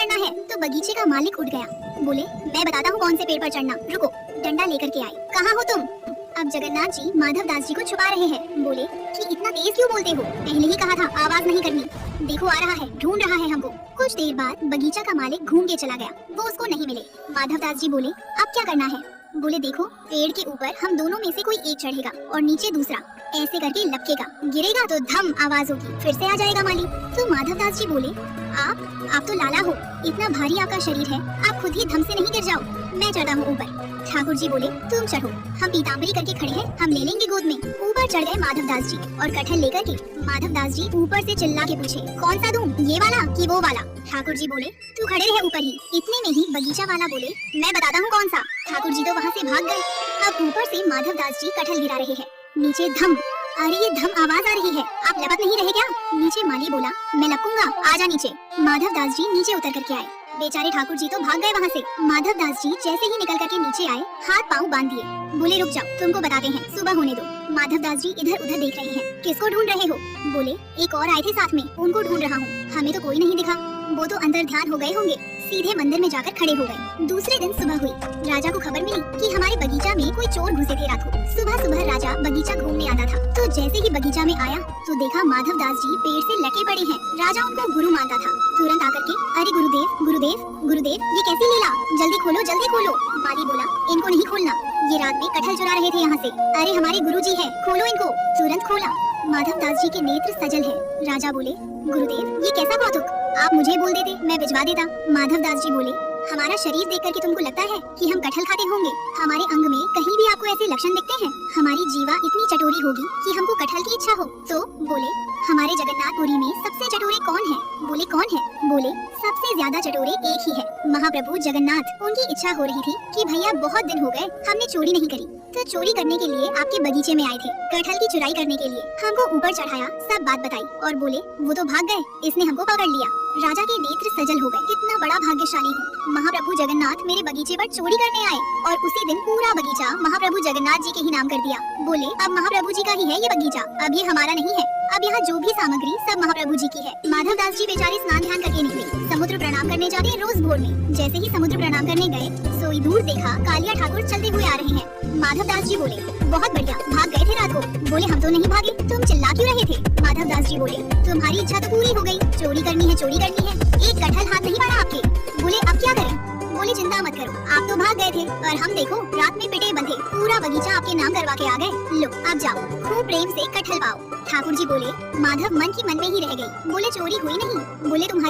चढ़ना है। तो बगीचे का मालिक उठ गया। बोले, मैं बताता हूँ कौन से पेड़ पर चढ़ना, रुको। डंडा लेकर के आए। कहाँ हो तुम? अब जगन्नाथ जी माधव दास जी को छुपा रहे हैं। बोले कि इतना तेज क्यों बोलते हो, पहले ही कहा था आवाज नहीं करनी। देखो आ रहा है, ढूंढ रहा है हमको। कुछ देर बाद बगीचा का मालिक घूम के चला गया, वो उसको नहीं मिले। माधव दास जी बोले, अब क्या करना है? बोले, देखो पेड़ के ऊपर हम दोनों में से कोई एक चढ़ेगा और नीचे दूसरा, ऐसे करके लपकेगा, गिरेगा तो धम आवाज होगी, फिर से आ जाएगा माली। तो माधव दास जी बोले, आप तो लाला हो, इतना भारी आपका शरीर है, आप खुद ही धम से नहीं गिर जाओ, मैं चढ़ता हूँ ऊपर। ठाकुर जी बोले, तुम चढ़ो, हम पीताम्बरी करके खड़े हैं, हम ले लेंगे गोद में। ऊपर चढ़ गए माधव दास जी और कटहल लेकर के। माधव दास जी ऊपर से चिल्ला के पूछे, कौन सा दूं, ये वाला कि वो वाला? ठाकुर जी बोले, तू खड़े रहे ऊपर ही। इतने में ही बगीचा वाला बोले, मैं बताता हूँ कौन सा। ठाकुर जी तो वहाँ से भाग गए। अब ऊपर से माधव दास जी कटहल गिरा रहे हैं, नीचे धम। अरे ये धम आवाज आ रही है, आप लपक नहीं रहे क्या? नीचे माली बोला, मैं लपकूंगा, आजा नीचे। माधव दास जी नीचे उतर करके आए। बेचारे ठाकुर जी तो भाग गए वहाँ से। माधव दास जी जैसे ही निकल करके नीचे आए, हाथ पाँव बांध दिए। बोले, रुक जाओ, तुमको बताते हैं, सुबह होने दो। माधव दास जी इधर उधर देख रहे हैं, किसको ढूंढ रहे हो? बोले, एक और आए थे साथ में, उनको ढूंढ रहा हूँ, हमें तो कोई नहीं दिखा। वो तो अंदर ध्यान हो गए होंगे, सीधे मंदिर में जाकर खड़े हो गए। दूसरे दिन सुबह हुई, राजा को खबर मिली कि हमारे बगीचा में कोई चोर घुसे थे रात को। सुबह सुबह राजा बगीचा घूमने आता था, तो जैसे ही बगीचा में आया तो देखा माधव दास जी पेड़ से लटके पड़े हैं। राजा उनको गुरु मानता था, तुरंत आकर के, अरे गुरुदेव गुरुदेव गुरुदेव, ये कैसी लीला, जल्दी खोलो जल्दी खोलो। माली बोला, इनको नहीं खोलना, ये रात में कटहल चुरा रहे थे यहाँ से। अरे हमारे गुरुजी हैं, खोलो इनको। तुरंत खोला। माधव दास जी के नेत्र सजल है। राजा बोले, गुरुदेव ये कैसा कौतुक, आप मुझे बोल देते, मैं भिजवा देता। माधव दास जी बोले, हमारा शरीर देख करके तुमको लगता है कि हम कटहल खाते होंगे? हमारे अंग में कहीं भी आपको ऐसे लक्षण दिखते हैं? हमारी जीवा इतनी चटोरी होगी कि हमको कटहल की इच्छा हो? तो बोले, हमारे जगन्नाथपुरी में सबसे चटोरे कौन है? बोले, कौन है? बोले, सबसे ज्यादा चटोरे एक ही है, महाप्रभु जगन्नाथ। उनकी इच्छा हो रही थी कि भैया बहुत दिन हो गए हमने चोरी नहीं करी, तो चोरी करने के लिए आपके बगीचे में आए थे, कटहल की चुराई करने के लिए। हमको ऊपर चढ़ाया, सब बात बताई और बोले, वो तो भाग गए, इसने हमको पकड़ लिया। राजा के नेत्र सजल हो गए, कितना बड़ा भाग्यशाली हूँ, महाप्रभु जगन्नाथ मेरे बगीचे पर चोरी करने आए और उसी दिन पूरा बगीचा महाप्रभु जगन्नाथ जी के ही नाम कर दिया। बोले, अब महाप्रभु जी का ही है ये बगीचा, अब ये हमारा नहीं है, अब यहाँ जो भी सामग्री सब महाप्रभु जी की है। माधव दास जी बेचारे स्नान ध्यान करके निकले, समुद्र प्रणाम करने जाते रोज भोर में। जैसे ही समुद्र प्रणाम करने गए, सोई दूर देखा कालिया ठाकुर चलते हुए आ रहे हैं। माधव दास जी बोले, बहुत बढ़िया, भाग गए थे रात को? बोले, हम तो नहीं भागे, तुम चिल्ला क्यों रहे थे? माधव दास जी बोले, तुम्हारी इच्छा तो पूरी हो गई, चोरी करनी है चोरी करनी है, एक कटहल हाथ नहीं बढ़ा आपके। बोले, अब क्या करें? बोले, चिंता मत करो, आप तो भाग गए थे और हम देखो रात में पिटे बंधे, पूरा बगीचा आपके नाम करवा के आ गए। लो अब जाओ, खूब प्रेम से कटहल पाओ। ठाकुर जी बोले, माधव मन की मन में ही रह गई। बोले, चोरी हुई नहीं। बोले, तुम्हारे